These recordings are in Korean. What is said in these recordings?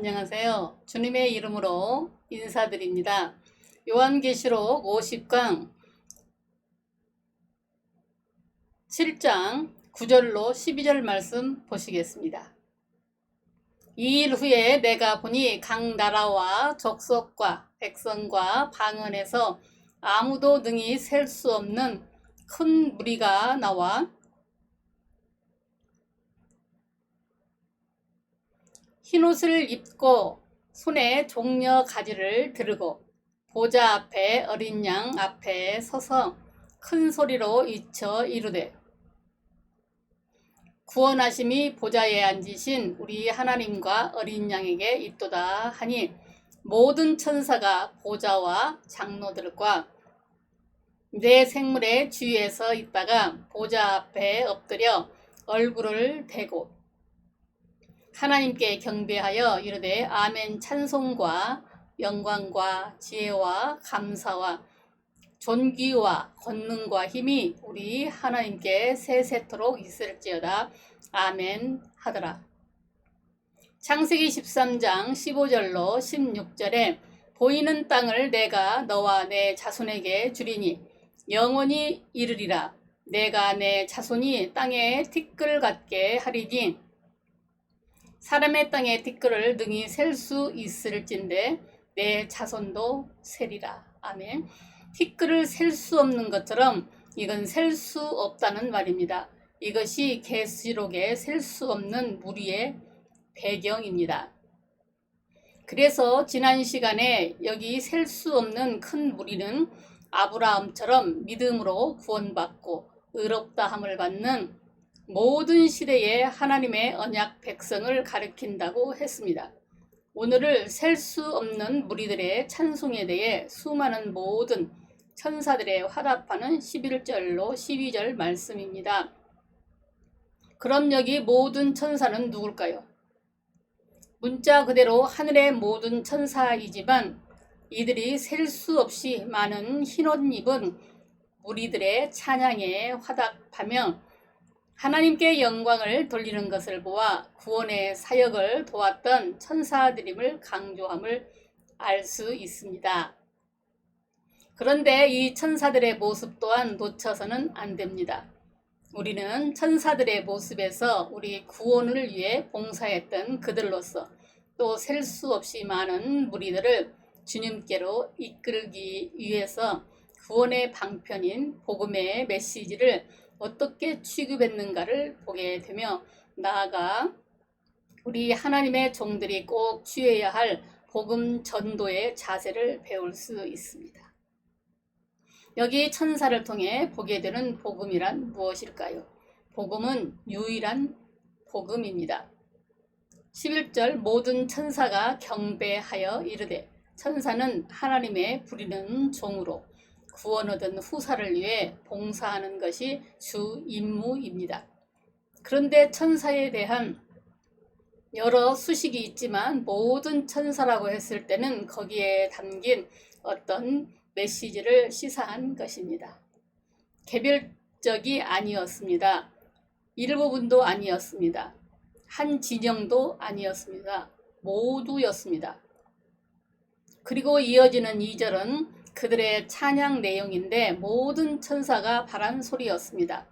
안녕하세요. 주님의 이름으로 인사드립니다. 요한계시록 50강 7장 9절로 12절 말씀 보시겠습니다. 2일 후에 내가 보니 각 나라와 족속과 백성과 방언에서 아무도 능히 셀 수 없는 큰 무리가 나와 흰옷을 입고 손에 종려 가지를 들고 보좌 앞에 어린 양 앞에 서서 큰 소리로 외쳐 이르되 구원하심이 보좌에 앉으신 우리 하나님과 어린 양에게 있도다 하니 모든 천사가 보좌와 장로들과 내 생물의 주위에서 있다가 보좌 앞에 엎드려 얼굴을 대고 하나님께 경배하여 이르되 아멘. 찬송과 영광과 지혜와 감사와 존귀와 권능과 힘이 우리 하나님께 세세토록 있을지어다. 아멘 하더라. 창세기 13장 15절로 16절에 보이는 땅을 내가 너와 내 자손에게 주리니 영원히 이르리라. 내가 내 자손이 땅에 티끌 같게 하리니 사람의 땅에 티끌을 능히 셀 수 있을진데 내 자손도 세리라. 아멘. 티끌을 셀 수 없는 것처럼 이건 셀 수 없다는 말입니다. 이것이 계시록에 셀 수 없는 무리의 배경입니다. 그래서 지난 시간에 여기 셀 수 없는 큰 무리는 아브라함처럼 믿음으로 구원받고 의롭다함을 받는 모든 시대의 하나님의 언약 백성을 가리킨다고 했습니다. 오늘을 셀 수 없는 무리들의 찬송에 대해 수많은 모든 천사들의 화답하는 11절로 12절 말씀입니다. 그럼 여기 모든 천사는 누굴까요? 문자 그대로 하늘의 모든 천사이지만 이들이 셀 수 없이 많은 흰옷 입은 무리들의 찬양에 화답하며 하나님께 영광을 돌리는 것을 보아 구원의 사역을 도왔던 천사들임을 강조함을 알 수 있습니다. 그런데 이 천사들의 모습 또한 놓쳐서는 안 됩니다. 우리는 천사들의 모습에서 우리 구원을 위해 봉사했던 그들로서 또 셀 수 없이 많은 무리들을 주님께로 이끌기 위해서 구원의 방편인 복음의 메시지를 어떻게 취급했는가를 보게 되며 나아가 우리 하나님의 종들이 꼭 취해야 할 복음 전도의 자세를 배울 수 있습니다. 여기 천사를 통해 보게 되는 복음이란 무엇일까요? 복음은 유일한 복음입니다. 11절 모든 천사가 경배하여 이르되 천사는 하나님의 부리는 종으로 구원 얻은 후사를 위해 봉사하는 것이 주 임무입니다. 그런데 천사에 대한 여러 수식이 있지만 모든 천사라고 했을 때는 거기에 담긴 어떤 메시지를 시사한 것입니다. 개별적이 아니었습니다. 일부분도 아니었습니다. 한 진영도 아니었습니다. 모두였습니다. 그리고 이어지는 2절은 그들의 찬양 내용인데 모든 천사가 바란 소리였습니다.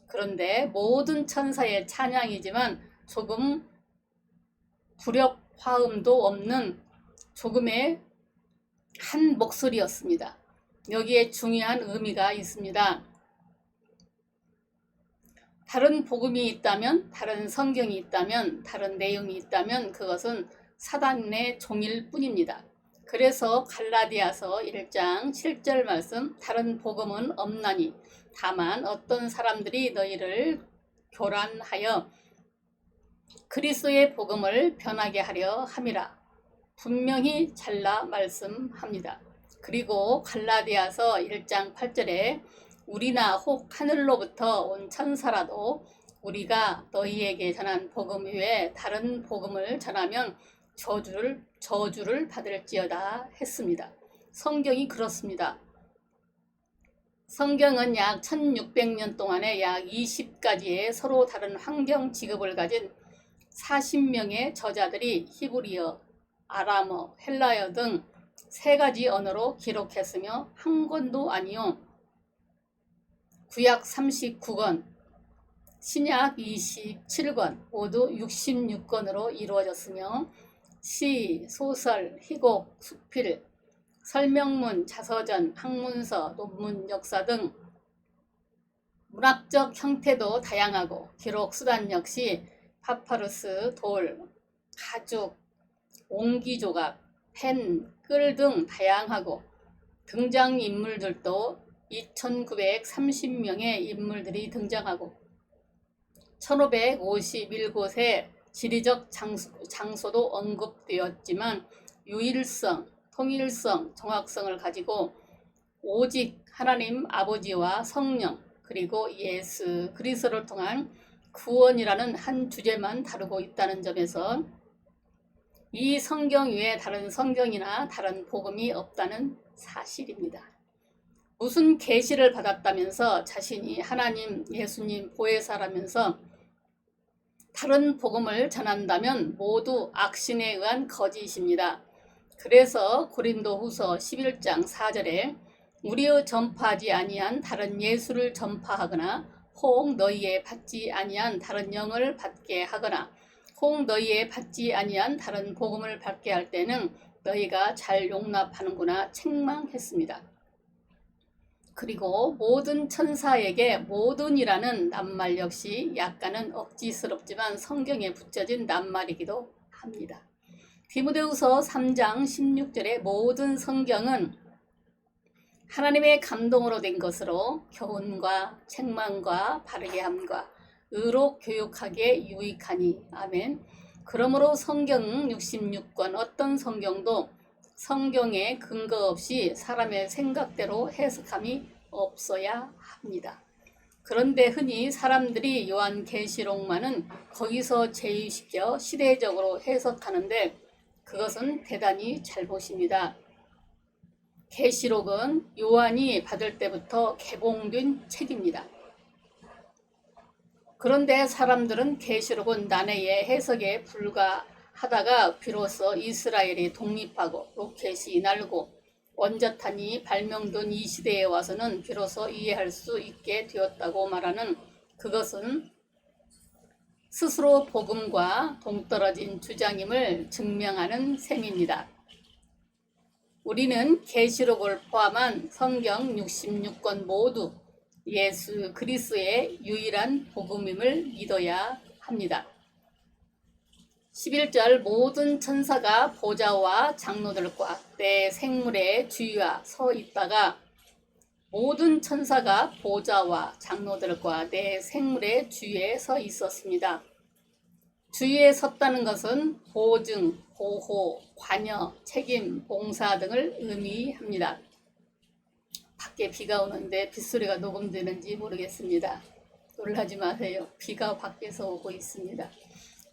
그런데 모든 천사의 찬양이지만 조금 불협화음도 없는 조금의 한 목소리였습니다. 여기에 중요한 의미가 있습니다. 다른 복음이 있다면, 다른 성경이 있다면, 다른 내용이 있다면 그것은 사단의 종일 뿐입니다. 그래서 갈라디아서 1장 7절 말씀 다른 복음은 없나니 다만 어떤 사람들이 너희를 교란하여 그리스도의 복음을 변하게 하려 함이라 분명히 잘라 말씀합니다. 그리고 갈라디아서 1장 8절에 우리나 혹 하늘로부터 온 천사라도 우리가 너희에게 전한 복음 외에 다른 복음을 전하면 저주를 받을지어다 했습니다. 성경이 그렇습니다. 성경은 약 1600년 동안에 약 20가지의 서로 다른 환경 직업을 가진 40명의 저자들이 히브리어, 아람어, 헬라어 등 3가지 언어로 기록했으며 한 권도 아니요 구약 39권, 신약 27권, 모두 66권으로 이루어졌으며 시, 소설, 희곡, 수필, 설명문, 자서전, 학문서, 논문, 역사 등 문학적 형태도 다양하고 기록 수단 역시 파파루스, 돌, 가죽, 옹기조각, 펜, 끌 등 다양하고 등장인물들도 2930명의 인물들이 등장하고 1551곳의 지리적 장소도 언급되었지만 유일성, 통일성, 정확성을 가지고 오직 하나님 아버지와 성령 그리고 예수 그리스도를 통한 구원이라는 한 주제만 다루고 있다는 점에서 이 성경 외에 다른 성경이나 다른 복음이 없다는 사실입니다. 무슨 계시를 받았다면서 자신이 하나님, 예수님 보혜사라면서 다른 복음을 전한다면 모두 악신에 의한 거짓입니다. 그래서 고린도후서 11장 4절에 우리의 전파하지 아니한 다른 예수를 전파하거나 혹 너희의 받지 아니한 다른 영을 받게 하거나 혹 너희의 받지 아니한 다른 복음을 받게 할 때는 너희가 잘 용납하는구나 책망했습니다. 그리고 모든 천사에게 모든이라는 낱말 역시 약간은 억지스럽지만 성경에 붙여진 낱말이기도 합니다. 디모데후서 3장 16절에 모든 성경은 하나님의 감동으로 된 것으로 교훈과 책망과 바르게 함과 의로 교육하기에 유익하니 아멘. 그러므로 성경 66권 어떤 성경도 성경에 근거 없이 사람의 생각대로 해석함이 없어야 합니다. 그런데 흔히 사람들이 요한계시록만은 거기서 제의시켜 시대적으로 해석하는데 그것은 대단히 잘못입니다. 계시록은 요한이 받을 때부터 개봉된 책입니다. 그런데 사람들은 계시록은 난해의 해석에 불과하다가 비로소 이스라엘이 독립하고 로켓이 날고 원자탄이 발명된 이 시대에 와서는 비로소 이해할 수 있게 되었다고 말하는 그것은 스스로 복음과 동떨어진 주장임을 증명하는 셈입니다. 우리는 계시록을 포함한 성경 66권 모두 예수 그리스도의 유일한 복음임을 믿어야 합니다. 11절 모든 천사가 보좌와 장로들과 내 생물의 주위와 서 있다가 모든 천사가 보좌와 장로들과 내 생물의 주위에 서 있었습니다. 주위에 섰다는 것은 보증, 보호, 관여, 책임, 봉사 등을 의미합니다. 밖에 비가 오는데 빗소리가 녹음되는지 모르겠습니다. 놀라지 마세요. 비가 밖에서 오고 있습니다.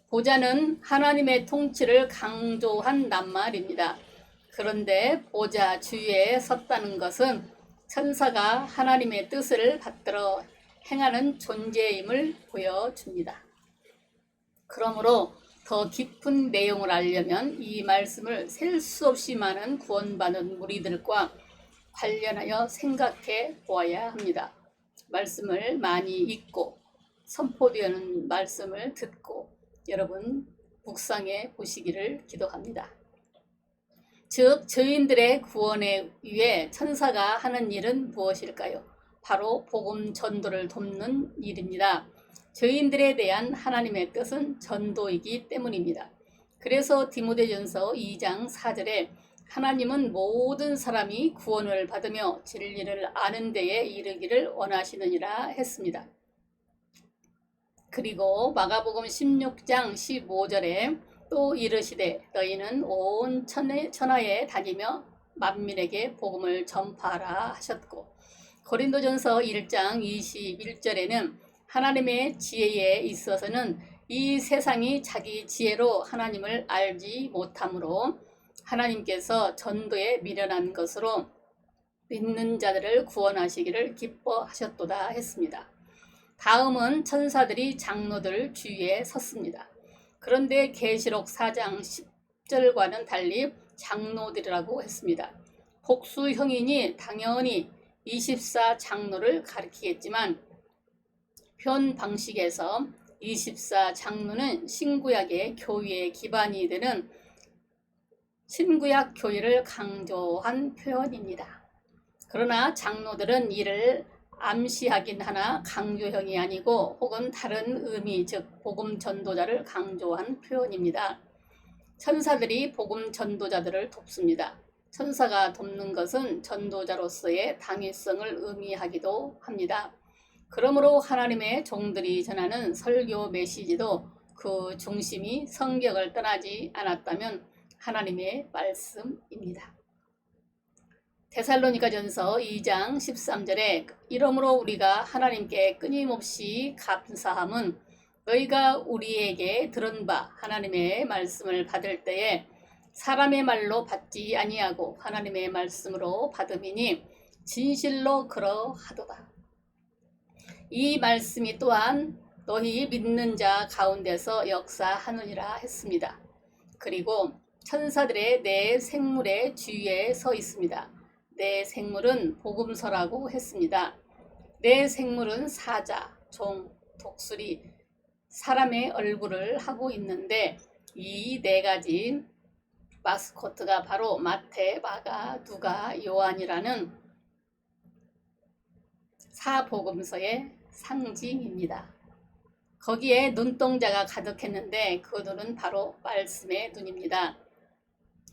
보좌는 하나님의 통치를 강조한 낱말입니다. 그런데 보좌 주위에 섰다는 것은 천사가 하나님의 뜻을 받들어 행하는 존재임을 보여줍니다. 그러므로 더 깊은 내용을 알려면 이 말씀을 셀 수 없이 많은 구원받은 무리들과 관련하여 생각해 보아야 합니다. 말씀을 많이 읽고 선포되는 말씀을 듣고 여러분 묵상해 보시기를 기도합니다. 즉 죄인들의 구원에 위해 천사가 하는 일은 무엇일까요? 바로 복음 전도를 돕는 일입니다. 죄인들에 대한 하나님의 뜻은 전도이기 때문입니다. 그래서 디모데전서 2장 4절에 하나님은 모든 사람이 구원을 받으며 진리를 아는 데에 이르기를 원하시느니라 했습니다. 그리고 마가복음 16장 15절에 또 이르시되 너희는 온 천하에 다니며 만민에게 복음을 전파하라 하셨고 고린도전서 1장 21절에는 하나님의 지혜에 있어서는 이 세상이 자기 지혜로 하나님을 알지 못하므로 하나님께서 전도에 미련한 것으로 믿는 자들을 구원하시기를 기뻐하셨도다 했습니다. 다음은 천사들이 장로들 주위에 섰습니다. 그런데 계시록 4장 10절과는 달리 장로들이라고 했습니다. 복수형이니 당연히 24 장로를 가리키겠지만 현 방식에서 24 장로는 신구약의 교회의 기반이 되는 신구약 교회를 강조한 표현입니다. 그러나 장로들은 이를 암시하긴 하나 강조형이 아니고 혹은 다른 의미, 즉 복음 전도자를 강조한 표현입니다. 천사들이 복음 전도자들을 돕습니다. 천사가 돕는 것은 전도자로서의 당위성을 의미하기도 합니다. 그러므로 하나님의 종들이 전하는 설교 메시지도 그 중심이 성경을 떠나지 않았다면 하나님의 말씀입니다. 데살로니가전서 2장 13절에 이러므로 우리가 하나님께 끊임없이 감사함은 너희가 우리에게 들은 바 하나님의 말씀을 받을 때에 사람의 말로 받지 아니하고 하나님의 말씀으로 받음이니 진실로 그러하도다. 이 말씀이 또한 너희 믿는 자 가운데서 역사하느니라 했습니다. 그리고 천사들의 네 생물의 주위에 서 있습니다. 네 생물은 복음서라고 했습니다. 네 생물은 사자, 종, 독수리, 사람의 얼굴을 하고 있는데 이 네 가지 마스코트가 바로 마태, 마가, 누가, 요한이라는 사복음서의 상징입니다. 거기에 눈동자가 가득했는데 그 눈은 바로 말씀의 눈입니다.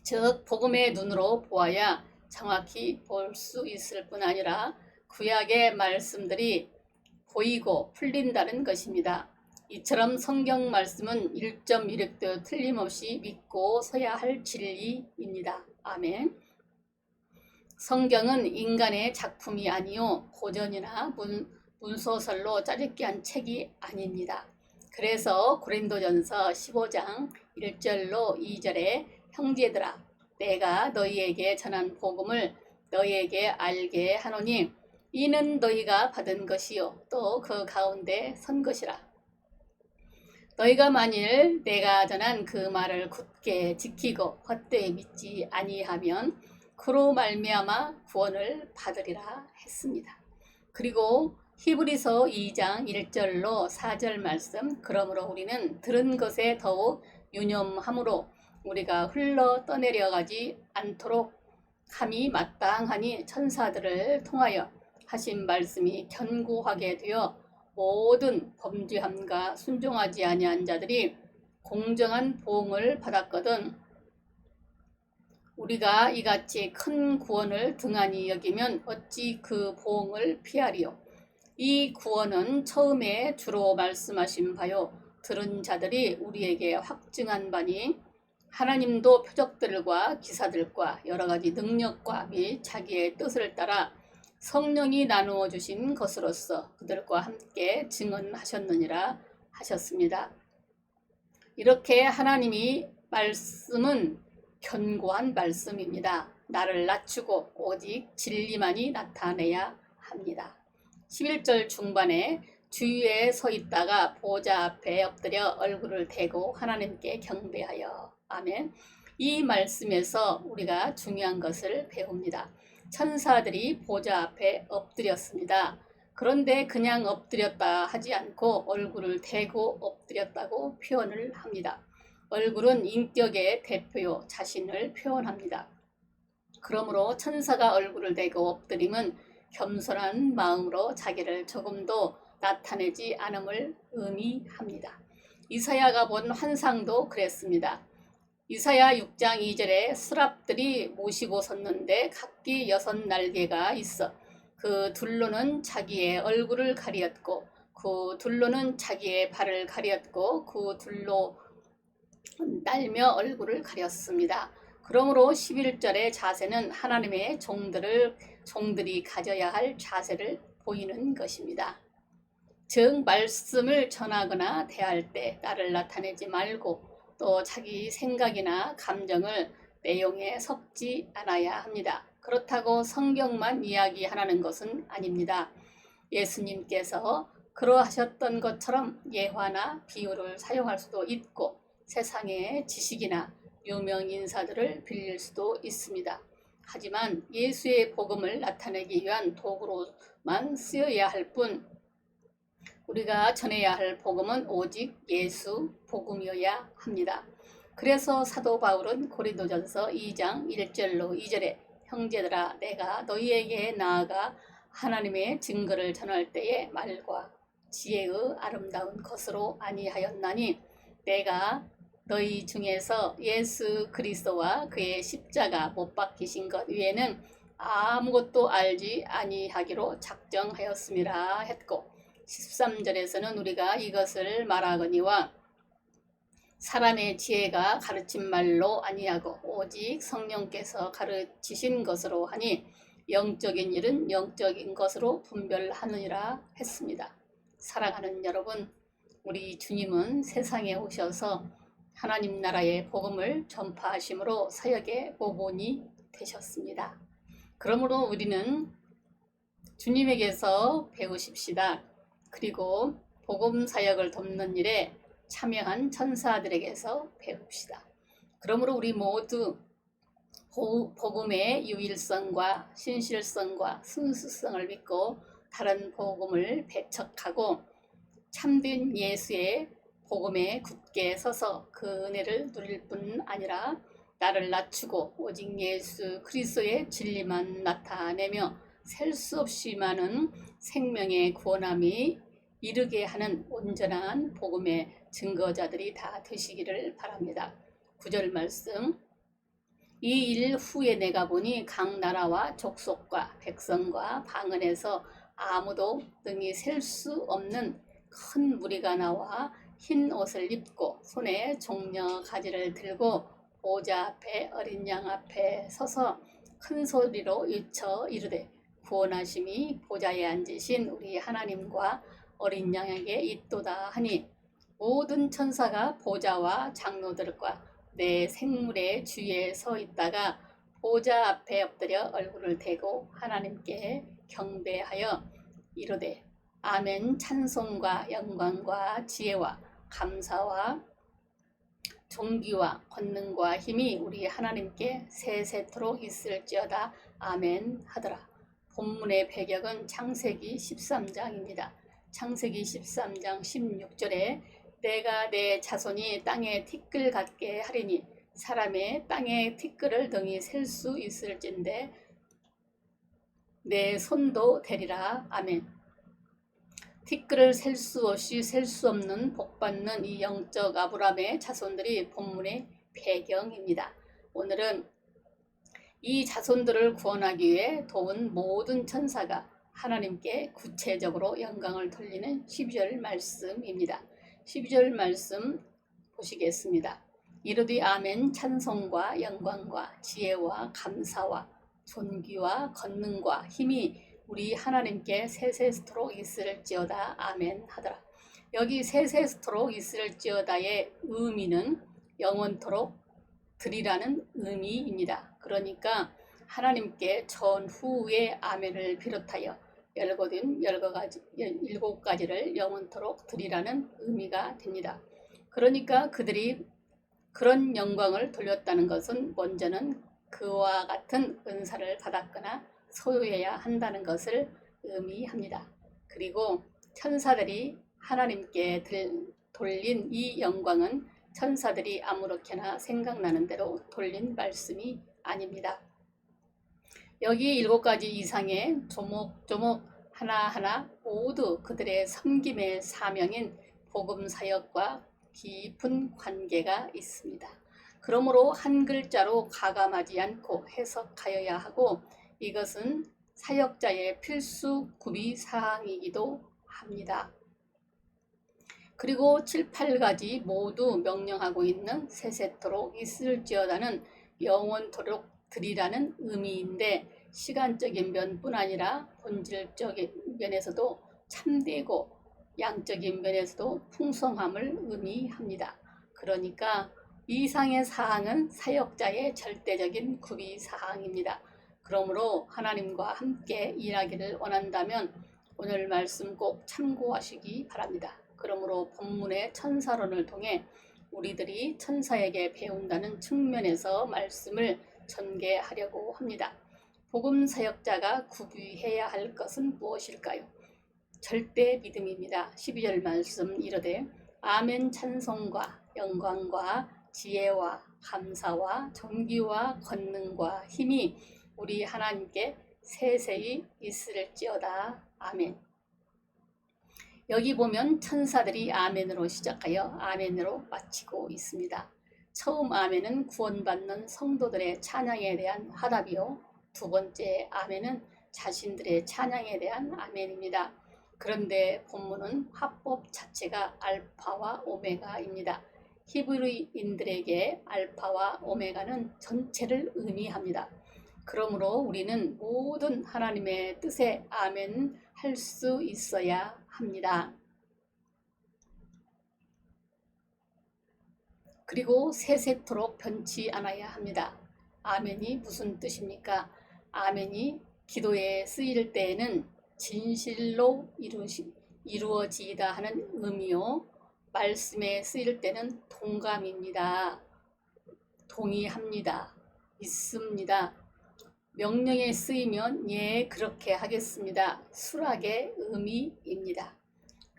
즉 복음의 눈으로 보아야 정확히 볼 수 있을 뿐 아니라 구약의 말씀들이 보이고 풀린다는 것입니다. 이처럼 성경 말씀은 1.1획도 틀림없이 믿고 서야 할 진리입니다. 아멘. 성경은 인간의 작품이 아니요 고전이나 문소설로 짜집기 한 책이 아닙니다. 그래서 고린도전서 15장 1절로 2절에 형제들아 내가 너희에게 전한 복음을 너희에게 알게 하노니 이는 너희가 받은 것이요 또 그 가운데 선 것이라. 너희가 만일 내가 전한 그 말을 굳게 지키고 헛되이 믿지 아니하면 그로 말미암아 구원을 받으리라 했습니다. 그리고 히브리서 2장 1절로 4절 말씀 그러므로 우리는 들은 것에 더욱 유념함으로 우리가 흘러 떠내려가지 않도록 함이 마땅하니 천사들을 통하여 하신 말씀이 견고하게 되어 모든 범죄함과 순종하지 아니한 자들이 공정한 보응을 받았거든 우리가 이같이 큰 구원을 등한히 여기면 어찌 그 보응을 피하리요. 이 구원은 처음에 주로 말씀하신 바요 들은 자들이 우리에게 확증한 바니 하나님도 표적들과 기사들과 여러가지 능력과 및 자기의 뜻을 따라 성령이 나누어 주신 것으로서 그들과 함께 증언하셨느니라 하셨습니다. 이렇게 하나님이 말씀은 견고한 말씀입니다. 나를 낮추고 오직 진리만이 나타내야 합니다. 11절 중반에 주위에 서 있다가 보좌 앞에 엎드려 얼굴을 대고 하나님께 경배하여 아멘. 이 말씀에서 우리가 중요한 것을 배웁니다. 천사들이 보좌 앞에 엎드렸습니다. 그런데 그냥 엎드렸다 하지 않고 얼굴을 대고 엎드렸다고 표현을 합니다. 얼굴은 인격의 대표요 자신을 표현합니다. 그러므로 천사가 얼굴을 대고 엎드림은 겸손한 마음으로 자기를 조금도 나타내지 않음을 의미합니다. 이사야가 본 환상도 그랬습니다. 이사야 6장 2절에 스랍들이 모시고 섰는데 각기 6날개가 있어 그 둘로는 자기의 얼굴을 가리었고 그 둘로는 자기의 발을 가리었고 그 둘로 날며 얼굴을 가렸습니다. 그러므로 11절의 자세는 하나님의 종들이 가져야 할 자세를 보이는 것입니다. 즉 말씀을 전하거나 대할 때 나를 나타내지 말고 또 자기 생각이나 감정을 내용에 섞지 않아야 합니다. 그렇다고 성경만 이야기하라는 것은 아닙니다. 예수님께서 그러하셨던 것처럼 예화나 비유를 사용할 수도 있고 세상의 지식이나 유명 인사들을 빌릴 수도 있습니다. 하지만 예수의 복음을 나타내기 위한 도구로만 쓰여야 할 뿐, 우리가 전해야 할 복음은 오직 예수 복음이어야 합니다. 그래서 사도 바울은 고린도전서 2장 1절로 2절에 형제들아 내가 너희에게 나아가 하나님의 증거를 전할 때에 말과 지혜의 아름다운 것으로 아니하였나니 내가 너희 중에서 예수 그리스도와 그의 십자가 못 박히신 것 외에는 아무것도 알지 아니하기로 작정하였음이라 했고, 13절에서는 우리가 이것을 말하거니와 사람의 지혜가 가르친 말로 아니하고 오직 성령께서 가르치신 것으로 하니 영적인 일은 영적인 것으로 분별하느니라 했습니다. 사랑하는 여러분, 우리 주님은 세상에 오셔서 하나님 나라의 복음을 전파하심으로 사역의 모본이 되셨습니다. 그러므로 우리는 주님에게서 배우십시다. 그리고 복음 사역을 돕는 일에 참여한 천사들에게서 배웁시다. 그러므로 우리 모두 복음의 유일성과 신실성과 순수성을 믿고 다른 복음을 배척하고 참된 예수의 복음에 굳게 서서 그 은혜를 누릴 뿐 아니라 나를 낮추고 오직 예수 그리스도의 진리만 나타내며 셀 수 없이 많은 생명의 구원함이 이르게 하는 온전한 복음의 증거자들이 다 되시기를 바랍니다. 9절 말씀, 이 일 후에 내가 보니 각 나라와 족속과 백성과 방언에서 아무도 능히 셀 수 없는 큰 무리가 나와 흰 옷을 입고 손에 종려 가지를 들고 보좌 앞에 어린 양 앞에 서서 큰 소리로 외쳐 이르되 구원하심이 보좌에 앉으신 우리 하나님과 어린 양에게 있도다 하니, 모든 천사가 보좌와 장로들과 내 생물의 주위에 서 있다가 보좌 앞에 엎드려 얼굴을 대고 하나님께 경배하여 이르되 아멘. 찬송과 영광과 지혜와 감사와 존귀와 권능과 힘이 우리 하나님께 세세토록 있을지어다. 아멘 하더라. 본문의 배경은 창세기 13장입니다. 창세기 13장 16절에 내가 내 자손이 땅에 티끌 같게 하리니 사람의 땅에 티끌을 능히 셀 수 있을진데 내 손도 되리라. 아멘. 티끌을 셀 수 없이 셀 수 없는 복받는 이 영적 아브라함의 자손들이 본문의 배경입니다. 오늘은 이 자손들을 구원하기 위해 도운 모든 천사가 하나님께 구체적으로 영광을 돌리는 12절 말씀입니다. 12절 말씀 보시겠습니다. 이르되 아멘. 찬송과 영광과 지혜와 감사와 존귀와 권능과 힘이 우리 하나님께 세세토록 있을지어다. 아멘 하더라. 여기 세세토록 있을지어다의 의미는 영원토록 드리라는 의미입니다. 그러니까 하나님께 전후의 아멘을 비롯하여 일곱 가지를 영원토록 드리라는 의미가 됩니다. 그러니까 그들이 그런 영광을 돌렸다는 것은 먼저는 그와 같은 은사를 받았거나 소유해야 한다는 것을 의미합니다. 그리고 천사들이 하나님께 돌린 이 영광은 천사들이 아무렇게나 생각나는 대로 돌린 말씀이 아닙니다. 여기 7가지 이상의 조목조목 하나하나 모두 그들의 섬김의 사명인 복음 사역과 깊은 관계가 있습니다. 그러므로 한 글자로 가감하지 않고 해석하여야 하고 이것은 사역자의 필수 구비 사항이기도 합니다. 그리고 7, 8가지 모두 명령하고 있는 세세토록 있을지어다는 영원토록 드리라는 의미인데 시간적인 면뿐 아니라 본질적인 면에서도 참되고 양적인 면에서도 풍성함을 의미합니다. 그러니까 이상의 사항은 사역자의 절대적인 구비 사항입니다. 그러므로 하나님과 함께 일하기를 원한다면 오늘 말씀 꼭 참고하시기 바랍니다. 그러므로 본문의 천사론을 통해 우리들이 천사에게 배운다는 측면에서 말씀을 전개하려고 합니다. 복음 사역자가 구비해야 할 것은 무엇일까요? 절대 믿음입니다. 12절 말씀 이르되 아멘 찬송과 영광과 지혜와 감사와 존귀와 권능과 힘이 우리 하나님께 세세히 있을지어다. 아멘. 여기 보면 천사들이 아멘으로 시작하여 아멘으로 마치고 있습니다. 처음 아멘은 구원받는 성도들의 찬양에 대한 화답이요. 두 번째 아멘은 자신들의 찬양에 대한 아멘입니다. 그런데 본문은 화법 자체가 알파와 오메가입니다. 히브리인들에게 알파와 오메가는 전체를 의미합니다. 그러므로 우리는 모든 하나님의 뜻에 아멘 할 수 있어야 합니다. 그리고 세세토록 변치 않아야 합니다. 아멘이 무슨 뜻입니까? 아멘이 기도에 쓰일 때에는 진실로 이루어지이다 하는 의미요. 말씀에 쓰일 때는 동감입니다. 동의합니다. 믿습니다. 명령에 쓰이면 예 그렇게 하겠습니다. 수락의 의미입니다.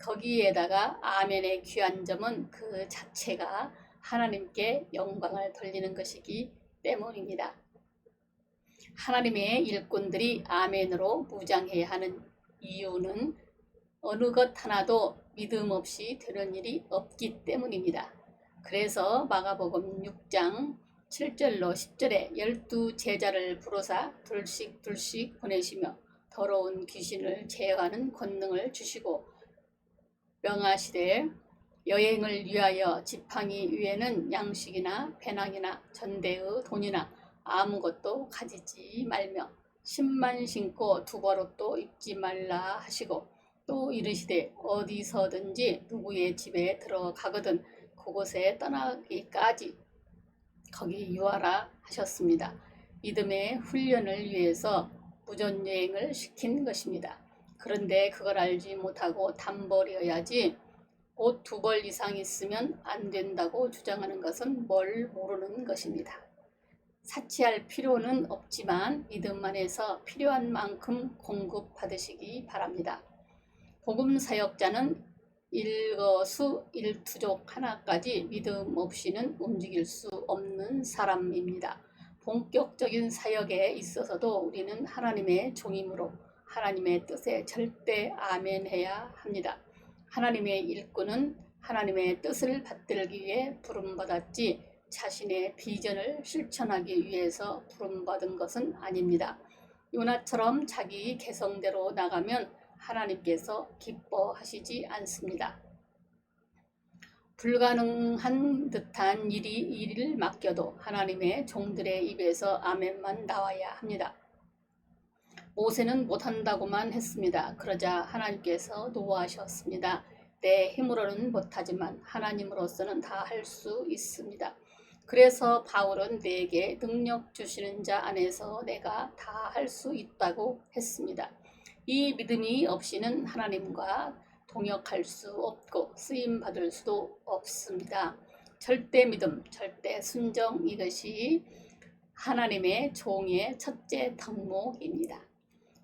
거기에다가 아멘의 귀한 점은 그 자체가 하나님께 영광을 돌리는 것이기 때문입니다. 하나님의 일꾼들이 아멘으로 무장해야 하는 이유는 어느 것 하나도 믿음 없이 되는 일이 없기 때문입니다. 그래서 마가복음 6장 7절로 10절에 12제자를 부르사 둘씩 보내시며 더러운 귀신을 제어하는 권능을 주시고 명하시되 여행을 위하여 지팡이 위에는 양식이나 배낭이나 전대의 돈이나 아무것도 가지지 말며 신만 신고 두벌옷도 입지 말라 하시고 또 이르시되 어디서든지 누구의 집에 들어가거든 그곳에 떠나기까지 거기 유하라 하셨습니다. 믿음의 훈련을 위해서 무전여행을 시킨 것입니다. 그런데 그걸 알지 못하고 단벌이어야지 옷 2벌 이상 있으면 안 된다고 주장하는 것은 뭘 모르는 것입니다. 사치할 필요는 없지만 믿음 안에서 필요한 만큼 공급받으시기 바랍니다. 복음 사역자는 일거수일투족 하나까지 믿음 없이는 움직일 수 없는 사람입니다. 본격적인 사역에 있어서도 우리는 하나님의 종이므로 하나님의 뜻에 절대 아멘해야 합니다. 하나님의 일꾼은 하나님의 뜻을 받들기 위해 부름받았지 자신의 비전을 실천하기 위해서 부름받은 것은 아닙니다. 요나처럼 자기 개성대로 나가면 하나님께서 기뻐하시지 않습니다. 불가능한 듯한 일을 맡겨도 하나님의 종들의 입에서 아멘만 나와야 합니다. 모세는 못한다고만 했습니다. 그러자 하나님께서 노하셨습니다. 내 힘으로는 못하지만 하나님으로서는 다 할 수 있습니다. 그래서 바울은 내게 능력 주시는 자 안에서 내가 다 할 수 있다고 했습니다. 이 믿음이 없이는 하나님과 동역할 수 없고 쓰임받을 수도 없습니다. 절대 믿음, 절대 순종 이것이 하나님의 종의 첫째 덕목입니다.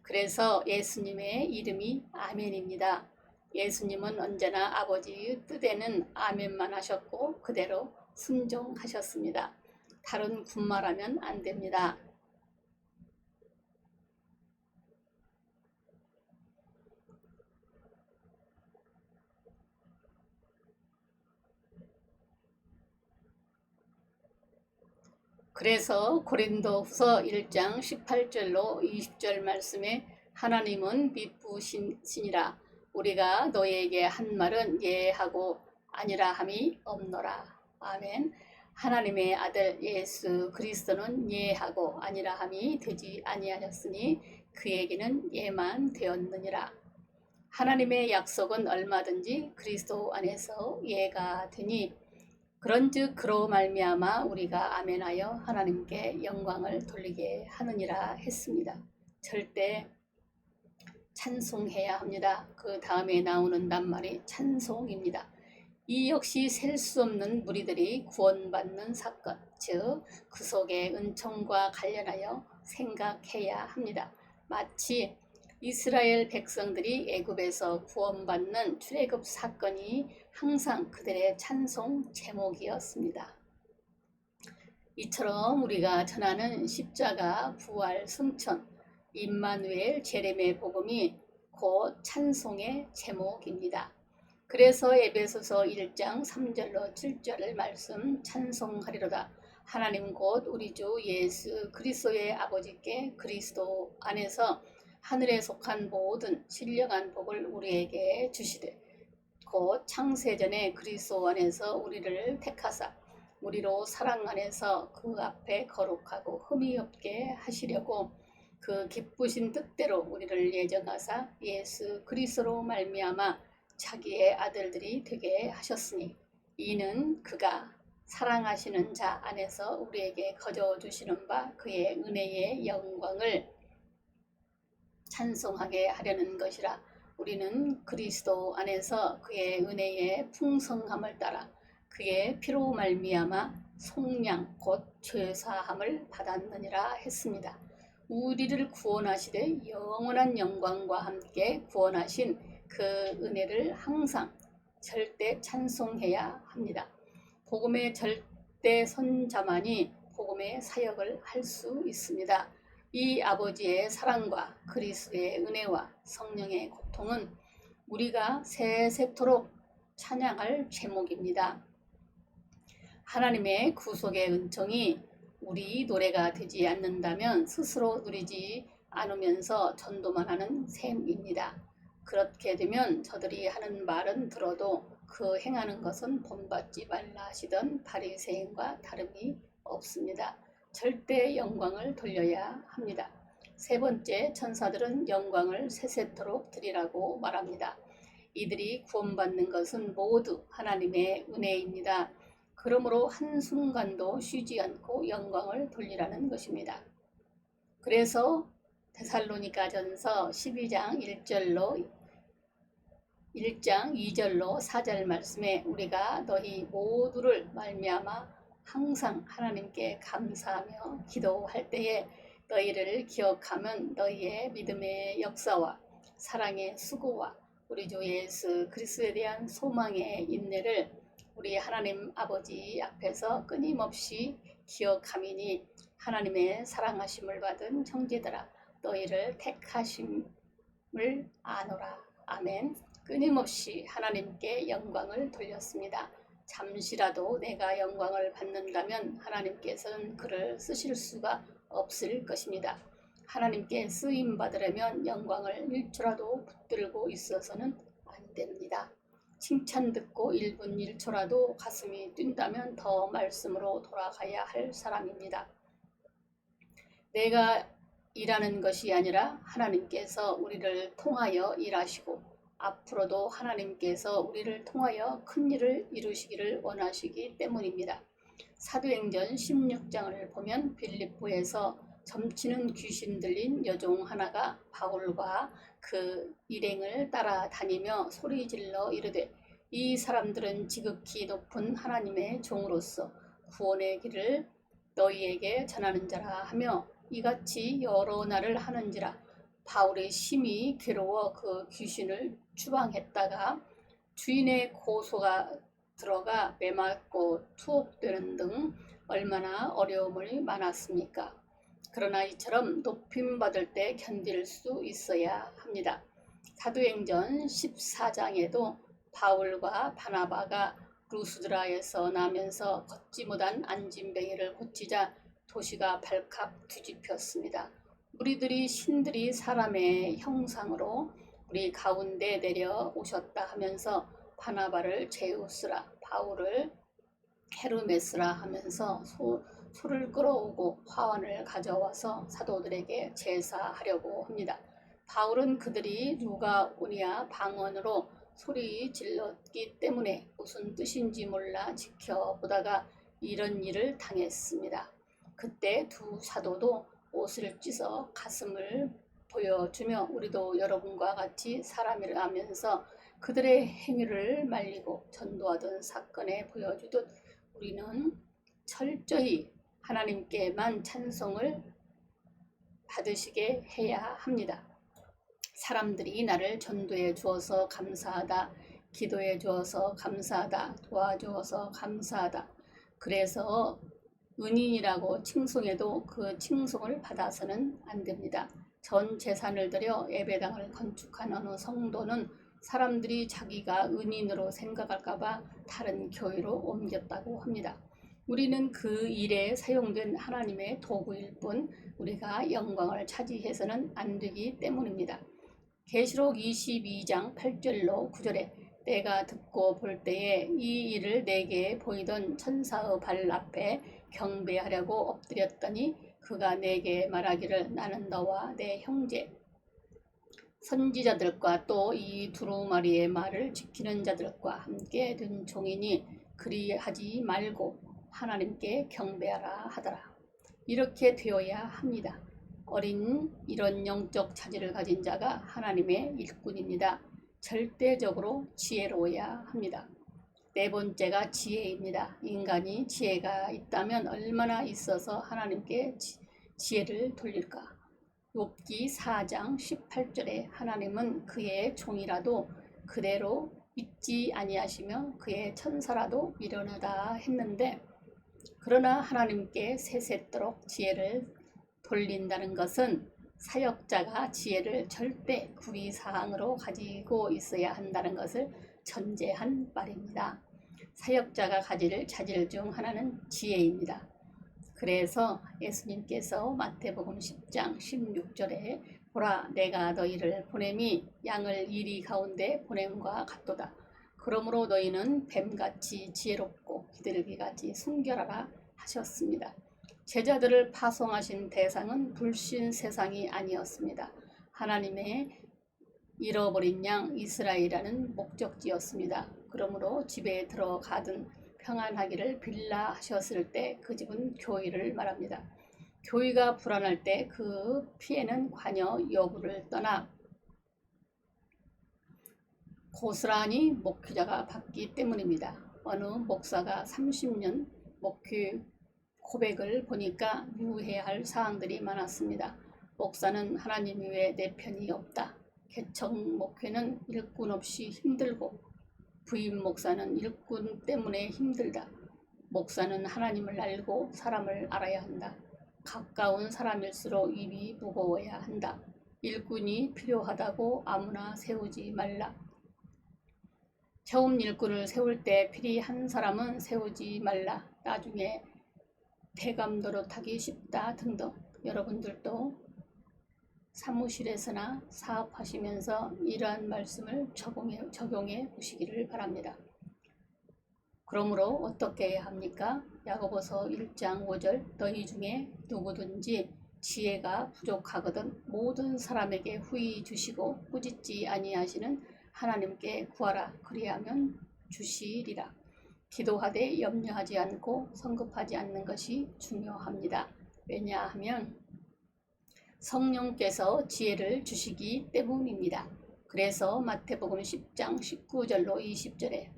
그래서 예수님의 이름이 아멘입니다. 예수님은 언제나 아버지의 뜻에는 아멘만 하셨고 그대로 순종하셨습니다. 다른 군말하면 안 됩니다. 그래서 고린도후서 1장 18절로 20절 말씀에 하나님은 미쁘시니라 우리가 너희에게 한 말은 예하고 아니라 함이 없노라. 아멘. 하나님의 아들 예수 그리스도는 예하고 아니라 함이 되지 아니하셨으니 그에게는 예만 되었느니라. 하나님의 약속은 얼마든지 그리스도 안에서 예가 되니 그런즉 그로 말미암아 우리가 아멘하여 하나님께 영광을 돌리게 하느니라 했습니다. 절대 찬송해야 합니다. 그 다음에 나오는 낱말이 찬송입니다. 이 역시 셀 수 없는 무리들이 구원받는 사건, 즉 그 속의 은총과 관련하여 생각해야 합니다. 마치 이스라엘 백성들이 애굽에서 구원받는 출애굽 사건이 항상 그들의 찬송 제목이었습니다. 이처럼 우리가 전하는 십자가, 부활, 승천, 임마누엘, 제렘의 복음이 곧 찬송의 제목입니다. 그래서 에베소서 1장 3절로 7절을 말씀 찬송하리로다. 하나님 곧 우리 주 예수 그리스도의 아버지께 그리스도 안에서 하늘에 속한 모든 신령한 복을 우리에게 주시되 곧 창세전에 그리스도 안에서 우리를 택하사 우리로 사랑 안에서 그 앞에 거룩하고 흠이 없게 하시려고 그 기쁘신 뜻대로 우리를 예정하사 예수 그리스도로 말미암아 자기의 아들들이 되게 하셨으니 이는 그가 사랑하시는 자 안에서 우리에게 거저 주시는 바 그의 은혜의 영광을 찬송하게 하려는 것이라. 우리는 그리스도 안에서 그의 은혜의 풍성함을 따라 그의 피로 말미암아 속량 곧 죄사함을 받았느니라 했습니다. 우리를 구원하시되 영원한 영광과 함께 구원하신 그 은혜를 항상 절대 찬송해야 합니다. 복음의 절대 선자만이 복음의 사역을 할 수 있습니다. 이 아버지의 사랑과 그리스도의 은혜와 성령의 고통은 우리가 세세토록 찬양할 제목입니다. 하나님의 구속의 은총이 우리 노래가 되지 않는다면 스스로 누리지 않으면서 전도만 하는 셈입니다. 그렇게 되면 저들이 하는 말은 들어도 그 행하는 것은 본받지 말라 하시던 바리새인과 다름이 없습니다. 절대 영광을 돌려야 합니다. 세 번째, 천사들은 영광을 세세토록 드리라고 말합니다. 이들이 구원받는 것은 모두 하나님의 은혜입니다. 그러므로 한순간도 쉬지 않고 영광을 돌리라는 것입니다. 그래서 데살로니가전서 12장 1장 2절로 4절 말씀에 우리가 너희 모두를 말미암아 항상 하나님께 감사하며 기도할 때에 너희를 기억하면 너희의 믿음의 역사와 사랑의 수고와 우리 주 예수 그리스도에 대한 소망의 인내를 우리 하나님 아버지 앞에서 끊임없이 기억함이니 하나님의 사랑하심을 받은 형제들아 너희를 택하심을 아노라. 아멘. 끊임없이 하나님께 영광을 돌렸습니다. 잠시라도 내가 영광을 받는다면 하나님께서는 그를 쓰실 수가 없을 것입니다. 하나님께 쓰임 받으려면 영광을 1초라도 붙들고 있어서는 안 됩니다. 칭찬 듣고 1분 1초라도 가슴이 뛴다면 더 말씀으로 돌아가야 할 사람입니다. 내가 일하는 것이 아니라 하나님께서 우리를 통하여 일하시고 앞으로도 하나님께서 우리를 통하여 큰 일을 이루시기를 원하시기 때문입니다. 사도행전 16장을 보면 빌립보에서 점치는 귀신 들린 여종 하나가 바울과 그 일행을 따라다니며 소리질러 이르되 이 사람들은 지극히 높은 하나님의 종으로서 구원의 길을 너희에게 전하는 자라 하며 이같이 여러 날을 하는지라. 바울의 심히 괴로워 그 귀신을 추방했다가 주인의 고소가 들어가 매맞고 투옥되는 등 얼마나 어려움이 많았습니까? 그러나 이처럼 높임받을 때 견딜 수 있어야 합니다. 사도행전 14장에도 바울과 바나바가 루스드라에서 나면서 걷지 못한 안진뱅이를 고치자 도시가 발칵 뒤집혔습니다. 우리들이 신들이 사람의 형상으로 우리 가운데 내려오셨다 하면서 바나바를 제우스라 바울을 헤르메스라 하면서 소를 끌어오고 화환을 가져와서 사도들에게 제사하려고 합니다. 바울은 그들이 누가 오냐 방언으로 소리 질렀기 때문에 무슨 뜻인지 몰라 지켜보다가 이런 일을 당했습니다. 그때 두 사도도 옷을 찢어 가슴을 보여주며 우리도 여러분과 같이 사람이라면서 그들의 행위를 말리고 전도하던 사건에 보여주듯 우리는 철저히 하나님께만 찬송을 받으시게 해야 합니다. 사람들이 나를 전도해 주어서 감사하다, 기도해 주어서 감사하다, 도와주어서 감사하다. 그래서 은인이라고 칭송해도 그 칭송을 받아서는 안 됩니다. 전 재산을 들여 예배당을 건축한 어느 성도는 사람들이 자기가 은인으로 생각할까봐 다른 교회로 옮겼다고 합니다. 우리는 그 일에 사용된 하나님의 도구일 뿐 우리가 영광을 차지해서는 안 되기 때문입니다. 계시록 22장 8절로 9절에 내가 듣고 볼 때에 이 일을 내게 보이던 천사의 발 앞에 경배하려고 엎드렸더니 그가 내게 말하기를 나는 너와 내 형제 선지자들과 또 이 두루마리의 말을 지키는 자들과 함께 된 종이니 그리하지 말고 하나님께 경배하라 하더라. 이렇게 되어야 합니다. 어린 이런 영적 차지를 가진 자가 하나님의 일꾼입니다. 절대적으로 지혜로워야 합니다. 네 번째가 지혜입니다. 인간이 지혜가 있다면 얼마나 있어서 하나님께 지혜를 돌릴까? 욥기 4장 18절에 하나님은 그의 종이라도 그대로 잊지 아니하시며 그의 천사라도 미련하다 했는데, 그러나 하나님께 세세토록 지혜를 돌린다는 것은 사역자가 지혜를 절대 구비사항으로 가지고 있어야 한다는 것을 전제한 말입니다. 사역자가 가질 자질 중 하나는 지혜입니다. 그래서 예수님께서 마태복음 10장 16절에 보라 내가 너희를 보냄이 양을 이리 가운데 보냄과 같도다. 그러므로 너희는 뱀같이 지혜롭고 기들귀같이 순결하라 하셨습니다. 제자들을 파송하신 대상은 불신 세상이 아니었습니다. 하나님의 잃어버린 양 이스라엘이라는 목적지였습니다. 그러므로 집에 들어가든 평안하기를 빌라 하셨을 때 그 집은 교회를 말합니다. 교회가 불안할 때 그 피해는 관여 여부를 떠나 고스란히 목회자가 받기 때문입니다. 어느 목사가 30년 목회 고백을 보니까 유의해야 할 사항들이 많았습니다. 목사는 하나님 외에 내 편이 없다. 개척 목회는 일꾼 없이 힘들고 부임 목사는 일꾼 때문에 힘들다. 목사는 하나님을 알고 사람을 알아야 한다. 가까운 사람일수록 입이 무거워야 한다. 일꾼이 필요하다고 아무나 세우지 말라. 처음 일꾼을 세울 때 필요한 사람은 세우지 말라. 나중에 대감 노릇하기 쉽다 등등. 여러분들도 사무실에서나 사업하시면서 이러한 말씀을 적용해 보시기를 바랍니다. 그러므로 어떻게 해야 합니까? 야고보서 1장 5절 너희 중에 누구든지 지혜가 부족하거든 모든 사람에게 후히 주시고 꾸짖지 아니하시는 하나님께 구하라. 그리하면 주시리라. 기도하되 염려하지 않고 성급하지 않는 것이 중요합니다. 왜냐하면 성령께서 지혜를 주시기 때문입니다. 그래서 마태복음 10장 19절로 20절에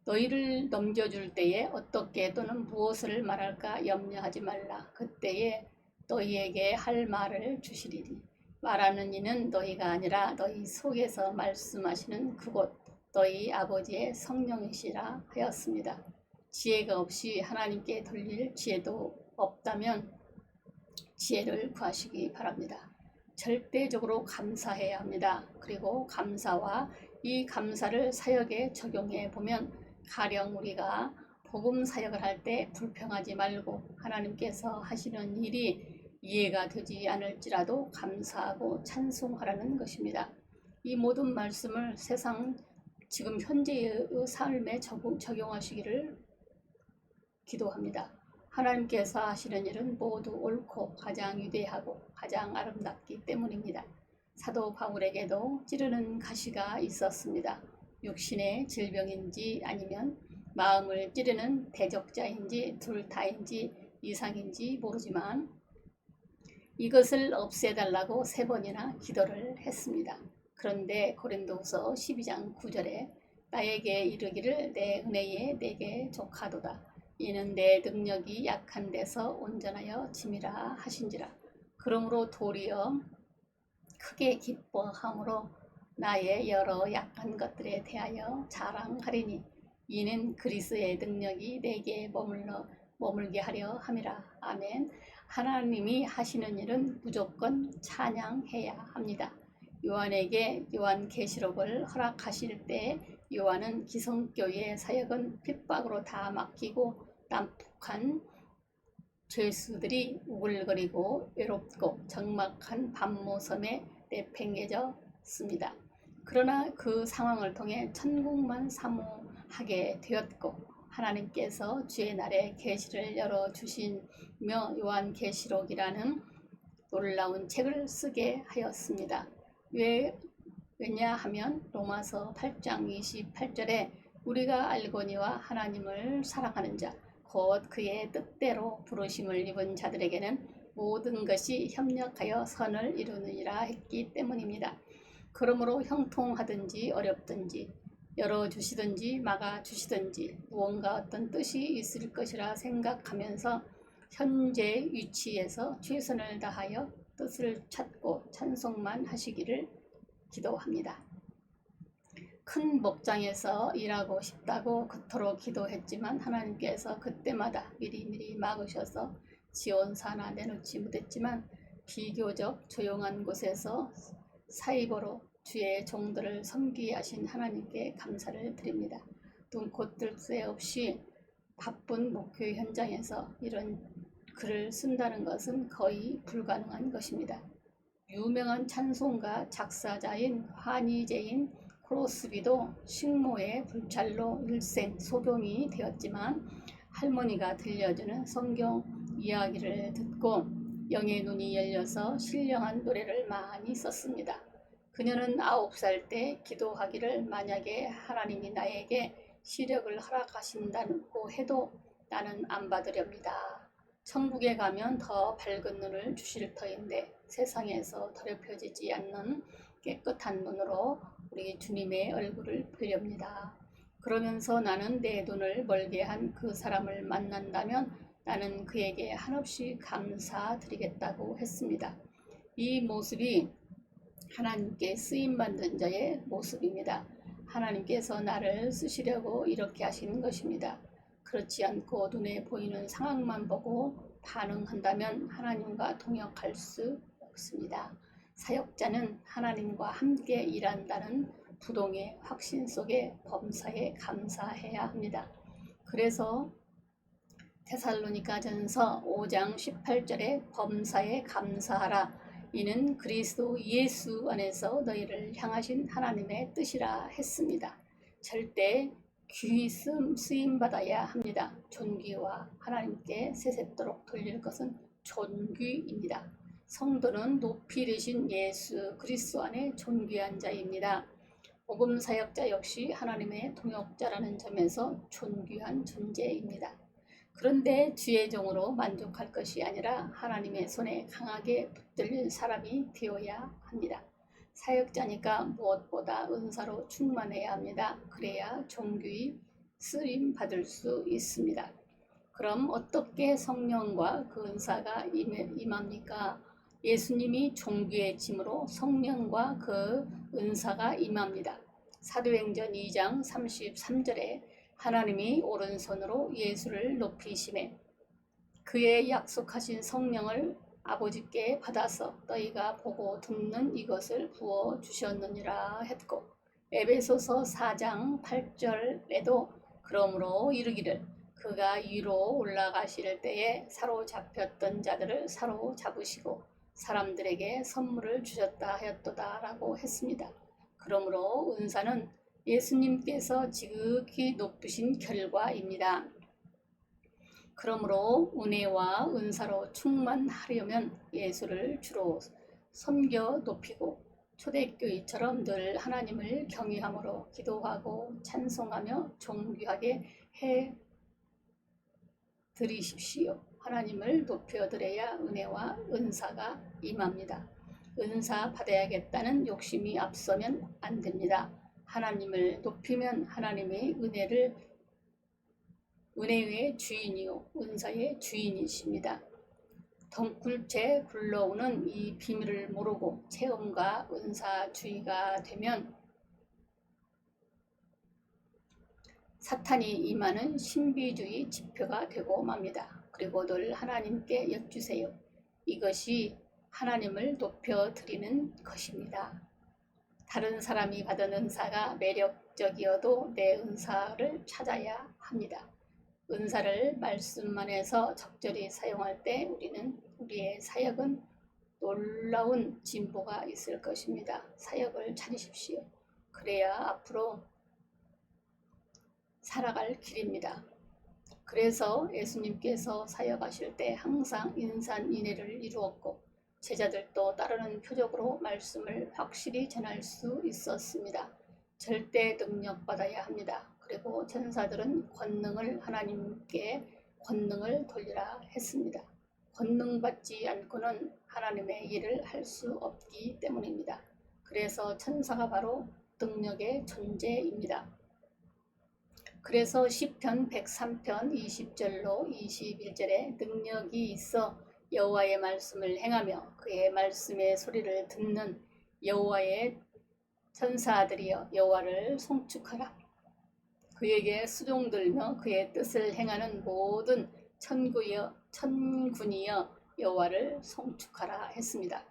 너희를 넘겨줄 때에 어떻게 또는 무엇을 말할까 염려하지 말라. 그때에 너희에게 할 말을 주시리니 말하는 이는 너희가 아니라 너희 속에서 말씀하시는 그곳 너희 아버지의 성령이시라 하였습니다. 지혜가 없이 하나님께 돌릴 지혜도 없다면 지혜를 구하시기 바랍니다. 절대적으로 감사해야 합니다. 그리고 감사와 이 감사를 사역에 적용해 보면 가령 우리가 복음 사역을 할 때 불평하지 말고 하나님께서 하시는 일이 이해가 되지 않을지라도 감사하고 찬송하라는 것입니다. 이 모든 말씀을 세상 지금 현재의 삶에 적용하시기를 기도합니다. 하나님께서 하시는 일은 모두 옳고 가장 위대하고 가장 아름답기 때문입니다. 사도 바울에게도 찌르는 가시가 있었습니다. 육신의 질병인지 아니면 마음을 찌르는 대적자인지 둘 다인지 이상인지 모르지만 이것을 없애달라고 3번이나 기도를 했습니다. 그런데 고린도후서 12장 9절에 나에게 이르기를 내 은혜에 내게 족하도다. 이는 내 능력이 약한 데서 온전하여 짐이라 하신지라. 그러므로 도리어 크게 기뻐함으로 나의 여러 약한 것들에 대하여 자랑하리니 이는 그리스도의 능력이 내게 머물게 하려 함이라. 아멘. 하나님이 하시는 일은 무조건 찬양해야 합니다. 요한에게 요한계시록을 허락하실 때 요한은 기성교회의 사역은 핍박으로 다 맡기고 난폭한 죄수들이 우글거리고 외롭고 적막한 밤모섬에 내팽개졌습니다. 그러나 그 상황을 통해 천국만 사모하게 되었고 하나님께서 주의 날에 계시를 열어주시며 요한계시록이라는 놀라운 책을 쓰게 하였습니다. 왜냐하면 로마서 8장 28절에 우리가 알거니와 하나님을 사랑하는 자 곧 그의 뜻대로 부르심을 입은 자들에게는 모든 것이 협력하여 선을 이루느니라 했기 때문입니다. 그러므로 형통하든지 어렵든지 열어주시든지 막아주시든지 무언가 어떤 뜻이 있을 것이라 생각하면서 현재 위치에서 최선을 다하여 뜻을 찾고 찬송만 하시기를 기도합니다. 큰 목장에서 일하고 싶다고 그토록 기도했지만 하나님께서 그때마다 미리미리 막으셔서 지원사나 내놓지 못했지만 비교적 조용한 곳에서 사이버로 주의 종들을 섬기게 하신 하나님께 감사를 드립니다. 눈코 뜰 새 없이 바쁜 목표 현장에서 이런 글을 쓴다는 것은 거의 불가능한 것입니다. 유명한 찬송가 작사자인 환희제인 크로스비도 식모의 불찰로 일생 소경이 되었지만 할머니가 들려주는 성경 이야기를 듣고 영의 눈이 열려서 신령한 노래를 많이 썼습니다. 그녀는 9살 때 기도하기를 만약에 하나님이 나에게 시력을 허락하신다고 해도 나는 안 받으렵니다. 천국에 가면 더 밝은 눈을 주실 터인데 세상에서 더럽혀지지 않는 깨끗한 눈으로 우리 주님의 얼굴을 보렵니다. 그러면서 나는 내 눈을 멀게 한 그 사람을 만난다면 나는 그에게 한없이 감사드리겠다고 했습니다. 이 모습이 하나님께 쓰임받는 자의 모습입니다. 하나님께서 나를 쓰시려고 이렇게 하시는 것입니다. 그렇지 않고 눈에 보이는 상황만 보고 반응한다면 하나님과 동역할 수 없습니다. 사역자는 하나님과 함께 일한다는 부동의 확신 속에 범사에 감사해야 합니다. 그래서 데살로니가전서 5장 18절에 범사에 감사하라. 이는 그리스도 예수 안에서 너희를 향하신 하나님의 뜻이라 했습니다. 절대 귀히 쓰임받아야 합니다. 존귀와 하나님께 세세토록 돌릴 것은 존귀입니다. 성도는 높이 되신 예수 그리스도 안에 존귀한 자입니다. 복음 사역자 역시 하나님의 동역자라는 점에서 존귀한 존재입니다. 그런데 주의 종으로 만족할 것이 아니라 하나님의 손에 강하게 붙들린 사람이 되어야 합니다. 사역자니까 무엇보다 은사로 충만해야 합니다. 그래야 존귀히 쓰임 받을 수 있습니다. 그럼 어떻게 성령과 그 은사가 임합니까? 예수님이 존귀의 짐으로 성령과 그 은사가 임합니다. 사도행전 2장 33절에 하나님이 오른손으로 예수를 높이시매 그의 약속하신 성령을 아버지께 받아서 너희가 보고 듣는 이것을 부어주셨느니라 했고 에베소서 4장 8절에도 그러므로 이르기를 그가 위로 올라가실 때에 사로잡혔던 자들을 사로잡으시고 사람들에게 선물을 주셨다 하였도다 라고 했습니다. 그러므로 은사는 예수님께서 지극히 높으신 결과입니다. 그러므로 은혜와 은사로 충만하려면 예수를 주로 섬겨 높이고 초대교회처럼 늘 하나님을 경외함으로 기도하고 찬송하며 존귀하게 해 드리십시오. 하나님을 높여드려야 은혜와 은사가 임합니다. 은사 받아야겠다는 욕심이 앞서면 안 됩니다. 하나님을 높이면 하나님의 은혜의 주인이요 은사의 주인이십니다. 덩굴째 굴러오는 이 비밀을 모르고 체험과 은사주의가 되면 사탄이 임하는 신비주의 지표가 되고 맙니다. 그리고 늘 하나님께 여쭈세요. 이것이 하나님을 높여드리는 것입니다. 다른 사람이 받은 은사가 매력적이어도 내 은사를 찾아야 합니다. 은사를 말씀 안에서 적절히 사용할 때 우리의 사역은 놀라운 진보가 있을 것입니다. 사역을 찾으십시오. 그래야 앞으로 살아갈 길입니다. 그래서 예수님께서 사역하실 때 항상 인산인해를 이루었고 제자들도 따르는 표적으로 말씀을 확실히 전할 수 있었습니다. 절대 능력받아야 합니다. 그리고 천사들은 권능을 하나님께 권능을 돌리라 했습니다. 권능받지 않고는 하나님의 일을 할 수 없기 때문입니다. 그래서 천사가 바로 능력의 존재입니다. 그래서 시편 103편 20절로 21절에 능력이 있어 여호와의 말씀을 행하며 그의 말씀의 소리를 듣는 여호와의 천사들이여 여호와를 송축하라. 그에게 수종들며 그의 뜻을 행하는 모든 천군이여 여호와를 송축하라 했습니다.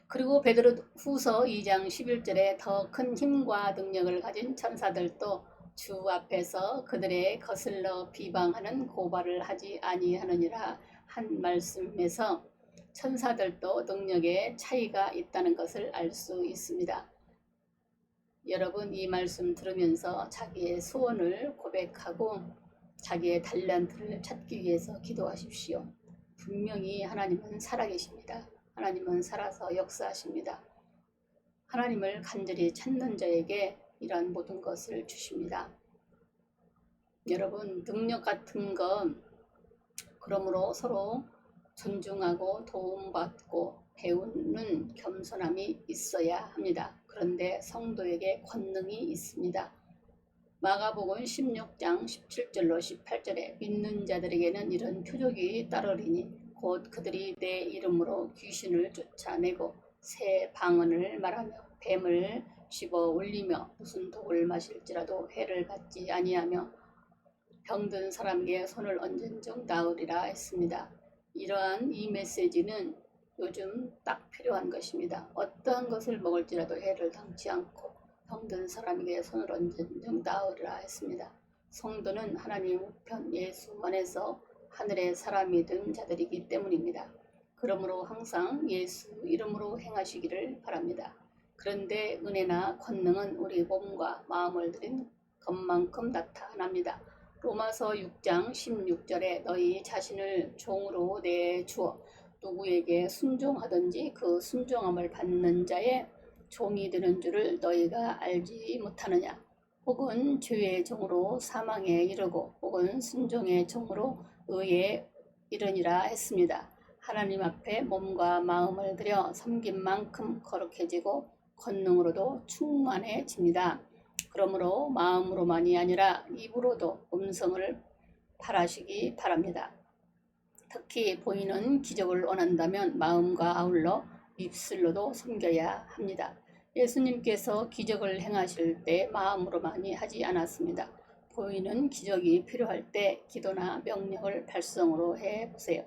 그리고 베드로 후서 2장 11절에 더 큰 힘과 능력을 가진 천사들도 주 앞에서 그들의 거슬러 비방하는 고발을 하지 아니하느니라 한 말씀에서 천사들도 능력의 차이가 있다는 것을 알 수 있습니다. 여러분 이 말씀 들으면서 자기의 소원을 고백하고 자기의 달란트를 찾기 위해서 기도하십시오. 분명히 하나님은 살아계십니다. 하나님은 살아서 역사하십니다. 하나님을 간절히 찾는 자에게 이런 모든 것을 주십니다. 여러분 능력 같은 건 그러므로 서로 존중하고 도움받고 배우는 겸손함이 있어야 합니다. 그런데 성도에게 권능이 있습니다. 마가복음 16장 17절로 18절에 믿는 자들에게는 이런 표적이 따르리니 곧 그들이 내 이름으로 귀신을 쫓아내고 새 방언을 말하며 뱀을 집어 올리며 무슨 독을 마실지라도 해를 받지 아니하며 병든 사람에게 손을 얹은 즉 나으리라 했습니다. 이러한 이 메시지는 요즘 딱 필요한 것입니다. 어떠한 것을 먹을지라도 해를 당치 않고 병든 사람에게 손을 얹은 즉 나으리라 했습니다. 성도는 하나님 우편 예수 안에서 하늘의 사람이 된 자들이기 때문입니다. 그러므로 항상 예수 이름으로 행하시기를 바랍니다. 그런데 은혜나 권능은 우리 몸과 마음을 들인 것만큼 나타납니다. 로마서 6장 16절에 너희 자신을 종으로 내주어 누구에게 순종하든지 그 순종함을 받는 자의 종이 되는 줄을 너희가 알지 못하느냐. 혹은 죄의 종으로 사망에 이르고 혹은 순종의 종으로 의에 이르니라 했습니다. 하나님 앞에 몸과 마음을 들여 섬긴 만큼 거룩해지고 권능으로도 충만해집니다. 그러므로 마음으로만이 아니라 입으로도 음성을 발하시기 바랍니다. 특히 보이는 기적을 원한다면 마음과 아울러 입술로도 섬겨야 합니다. 예수님께서 기적을 행하실 때 마음으로만이 하지 않았습니다. 보이는 기적이 필요할 때 기도나 명령을 발성으로 해보세요.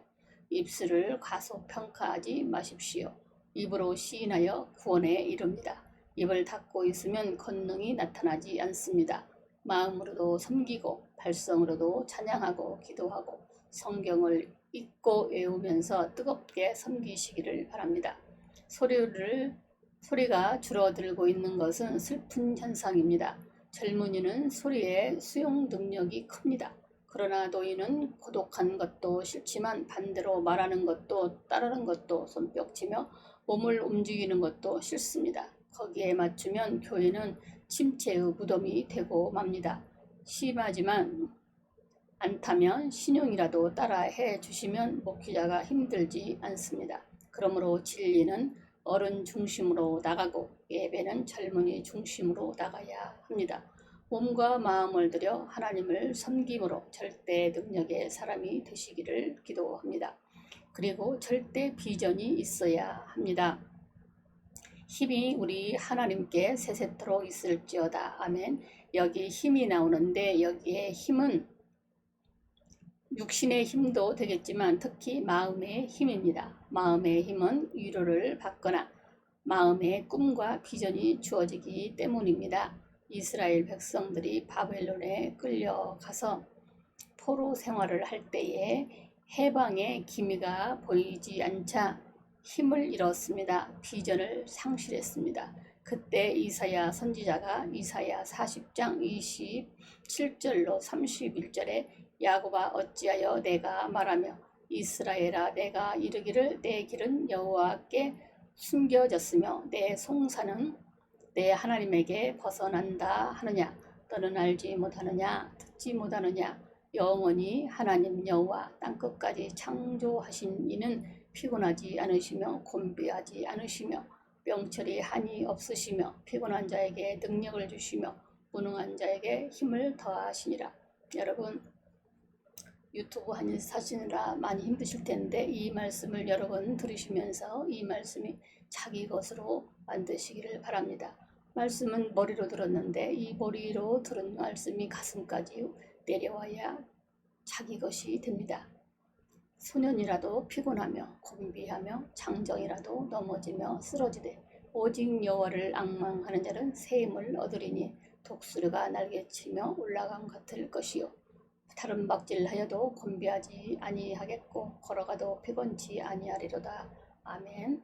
입술을 과소평가하지 마십시오. 입으로 시인하여 구원에 이릅니다. 입을 닫고 있으면 권능이 나타나지 않습니다. 마음으로도 섬기고 발성으로도 찬양하고 기도하고 성경을 읽고 외우면서 뜨겁게 섬기시기를 바랍니다. 소리가 줄어들고 있는 것은 슬픈 현상입니다. 젊은이는 소리의 수용 능력이 큽니다. 그러나 노인은 고독한 것도 싫지만 반대로 말하는 것도 따르는 것도 손뼉치며 몸을 움직이는 것도 싫습니다. 거기에 맞추면 교회는 침체의 무덤이 되고 맙니다. 심하지만 않다면 신용이라도 따라해 주시면 목회자가 힘들지 않습니다. 그러므로 진리는 어른 중심으로 나가고 예배는 젊은이 중심으로 나가야 합니다. 몸과 마음을 들여 하나님을 섬김으로 절대 능력의 사람이 되시기를 기도합니다. 그리고 절대 비전이 있어야 합니다. 힘이 우리 하나님께 세세토록 있을지어다. 아멘. 여기 힘이 나오는데 여기에 힘은 육신의 힘도 되겠지만 특히 마음의 힘입니다. 마음의 힘은 위로를 받거나 마음의 꿈과 비전이 주어지기 때문입니다. 이스라엘 백성들이 바벨론에 끌려가서 포로 생활을 할 때에 해방의 기미가 보이지 않자 힘을 잃었습니다. 비전을 상실했습니다. 그때 이사야 선지자가 이사야 40장 27절로 31절에 야곱아 어찌하여 내가 말하며 이스라엘아 내가 이르기를 내 길은 여호와께 숨겨졌으며 내 송사는 내 하나님에게 벗어난다 하느냐 너는 알지 못하느냐 듣지 못하느냐 영원히 하나님 여호와 땅끝까지 창조하신 이는 피곤하지 않으시며 곤비하지 않으시며 명철이 한이 없으시며 피곤한 자에게 능력을 주시며 무능한 자에게 힘을 더하시니라. 여러분 유튜브 하시느라 많이 힘드실 텐데 이 말씀을 여러 번 들으시면서 이 말씀이 자기 것으로 만드시기를 바랍니다. 말씀은 머리로 들었는데 이 머리로 들은 말씀이 가슴까지 내려와야 자기 것이 됩니다. 소년이라도 피곤하며 곤비하며 장정이라도 넘어지며 쓰러지되 오직 여호와를 앙망하는 자는 새 힘을 얻으리니 독수리가 날개치며 올라감 같을 것이요 다른 박질하여도 곤비하지 아니하겠고 걸어가도 피곤치 아니하리로다. 아멘.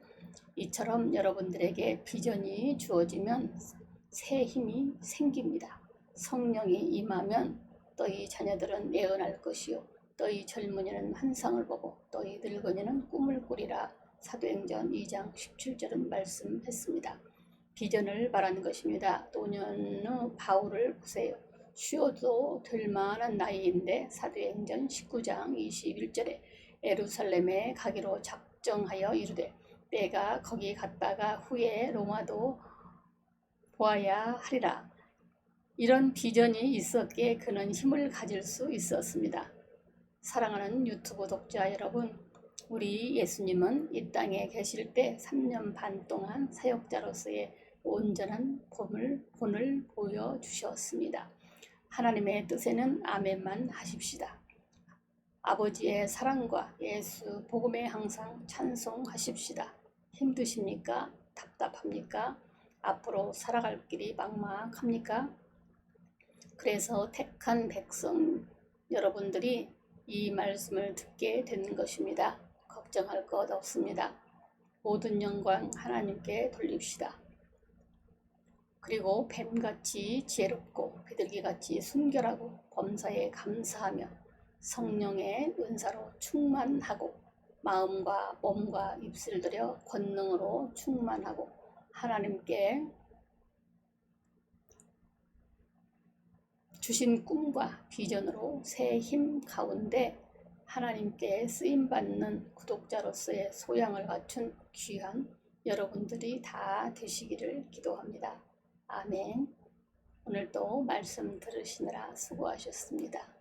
이처럼 여러분들에게 비전이 주어지면 새 힘이 생깁니다. 성령이 임하면 너희 자녀들은 예언할 것이요 너희 젊은이는 환상을 보고 너희 늙은이는 꿈을 꾸리라. 사도행전 2장 17절은 말씀했습니다. 비전을 말하는 것입니다. 노년의 바울을 보세요. 쉬어도 될 만한 나이인데 사도행전 19장 21절에 예루살렘에 가기로 작정하여 이르되 내가 거기 갔다가 후에 로마도 보아야 하리라. 이런 비전이 있었기에 그는 힘을 가질 수 있었습니다. 사랑하는 유튜브 독자 여러분, 우리 예수님은 이 땅에 계실 때 3년 반 동안 사역자로서의 온전한 본을 보여주셨습니다. 하나님의 뜻에는 아멘만 하십시다. 아버지의 사랑과 예수 복음에 항상 찬송하십시다. 힘드십니까? 답답합니까? 앞으로 살아갈 길이 막막합니까? 그래서 택한 백성 여러분들이 이 말씀을 듣게 되는 것입니다. 걱정할 것 없습니다. 모든 영광 하나님께 돌립시다. 그리고 뱀같이 지혜롭고 비둘기같이 순결하고 범사에 감사하며 성령의 은사로 충만하고 마음과 몸과 입술 들여 권능으로 충만하고 하나님께 주신 꿈과 비전으로 새 힘 가운데 하나님께 쓰임받는 구독자로서의 소양을 갖춘 귀한 여러분들이 다 되시기를 기도합니다. 아멘. 오늘도 말씀 들으시느라 수고하셨습니다.